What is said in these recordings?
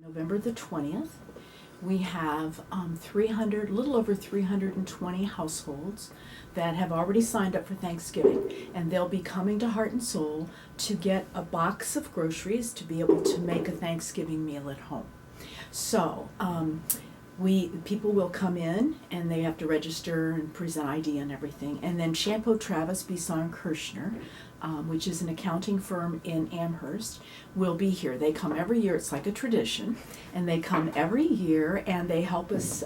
November the 20th, we have a little over 320 households that have already signed up for Thanksgiving, and they'll be coming to Heart and Soul to get a box of groceries to be able to make a Thanksgiving meal at home. So people will come in and they have to register and present ID and everything. And then Champo Travis Bisson Kirshner, which is an accounting firm in Amherst, will be here. They come every year. It's like a tradition. And they come every year and they help us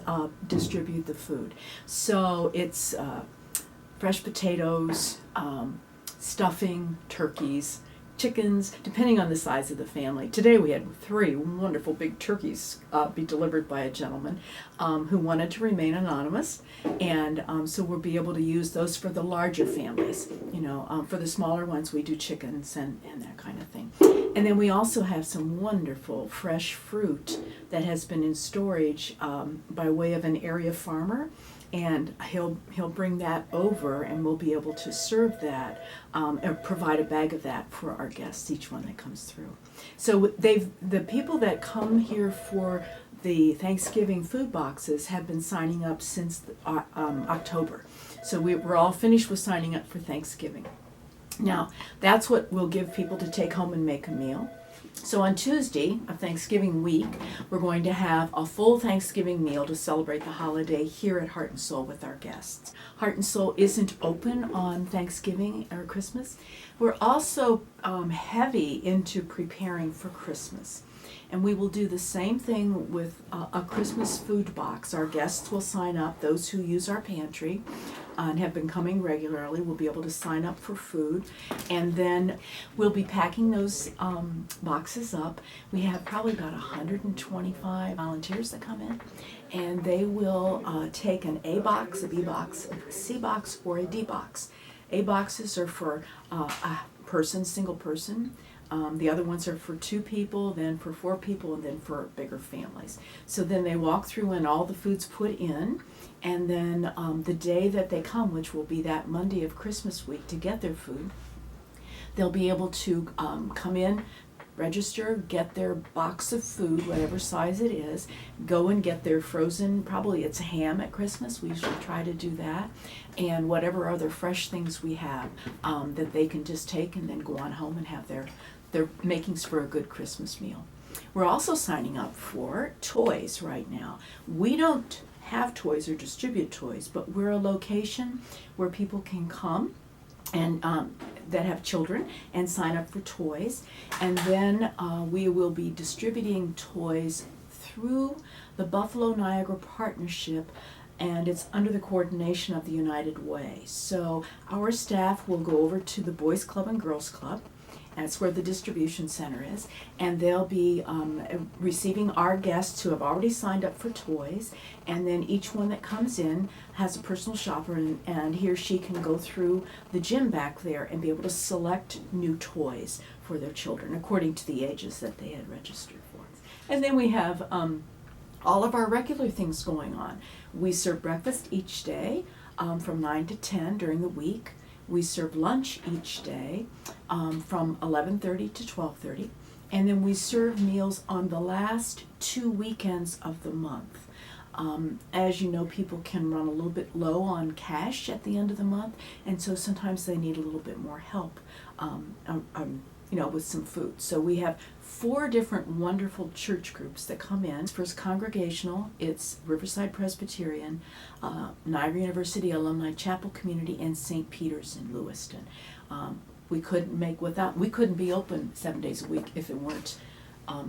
distribute the food. So it's fresh potatoes, stuffing, turkeys, chickens, depending on the size of the family. Today we had 3 wonderful big turkeys be delivered by a gentleman who wanted to remain anonymous, and so we'll be able to use those for the larger families. For the smaller ones we do chickens and that kind of thing. And then we also have some wonderful fresh fruit that has been in storage by way of an area farmer. And he'll bring that over, and we'll be able to serve that, or provide a bag of that for our guests, each one that comes through. So the people that come here for the Thanksgiving food boxes have been signing up since October. So we're all finished with signing up for Thanksgiving. Now, that's what we'll give people to take home and make a meal. So on Tuesday of Thanksgiving week, we're going to have a full Thanksgiving meal to celebrate the holiday here at Heart and Soul with our guests. Heart and Soul isn't open on Thanksgiving or Christmas. We're also heavy into preparing for Christmas. And we will do the same thing with a Christmas food box. Our guests will sign up. Those who use our pantry and have been coming regularly will be able to sign up for food. And then we'll be packing those boxes up. We have probably about 125 volunteers that come in. And they will take an A box, a B box, a C box, or a D box. A boxes are for a person, single person. The other ones are for 2 people, then for 4 people, and then for bigger families. So then they walk through and all the food's put in, and then the day that they come, which will be that Monday of Christmas week, to get their food, they'll be able to come in, register, get their box of food, whatever size it is, go and get their frozen, probably it's ham at Christmas, we usually try to do that, and whatever other fresh things we have that they can just take and then go on home and have their makings for a good Christmas meal. We're also signing up for toys right now. We don't have toys or distribute toys, but we're a location where people can come and that have children and sign up for toys. And then we will be distributing toys through the Buffalo Niagara Partnership, and it's under the coordination of the United Way. So our staff will go over to the Boys Club and Girls Club. That's where the distribution center is, and they'll be receiving our guests who have already signed up for toys, and then each one that comes in has a personal shopper, and he or she can go through the gym back there and be able to select new toys for their children according to the ages that they had registered for. And then we have all of our regular things going on. We serve breakfast each day from 9 to 10 during the week. We serve lunch each day from 11:30 to 12:30, and then we serve meals on the last 2 weekends of the month. As you know, people can run a little bit low on cash at the end of the month, and so sometimes they need a little bit more help with some food. So we have 4 different wonderful church groups that come in. First Congregational, it's Riverside Presbyterian, Niagara University Alumni Chapel Community, and St. Peter's in Lewiston. We couldn't be open 7 days a week if it weren't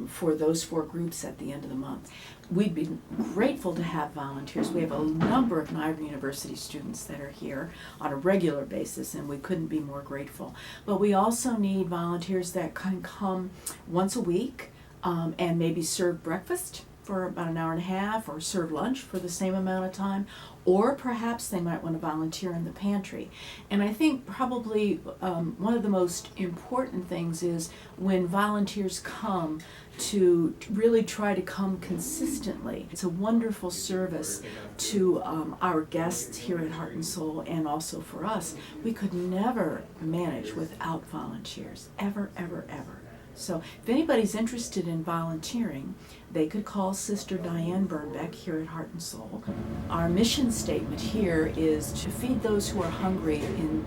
for those 4 groups at the end of the month. We'd be grateful to have volunteers. We have a number of Niagara University students that are here on a regular basis, and we couldn't be more grateful. But we also need volunteers that can come once a week and maybe serve breakfast for about an hour and a half, or serve lunch for the same amount of time, or perhaps they might want to volunteer in the pantry. And I think probably one of the most important things is when volunteers come to really try to come consistently. It's a wonderful service to our guests here at Heart and Soul, and also for us. We could never manage without volunteers, ever, ever, ever. So if anybody's interested in volunteering, they could call Sister Diane Burnbeck here at Heart and Soul. Our mission statement here is to feed those who are hungry in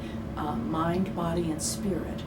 mind, body, and spirit.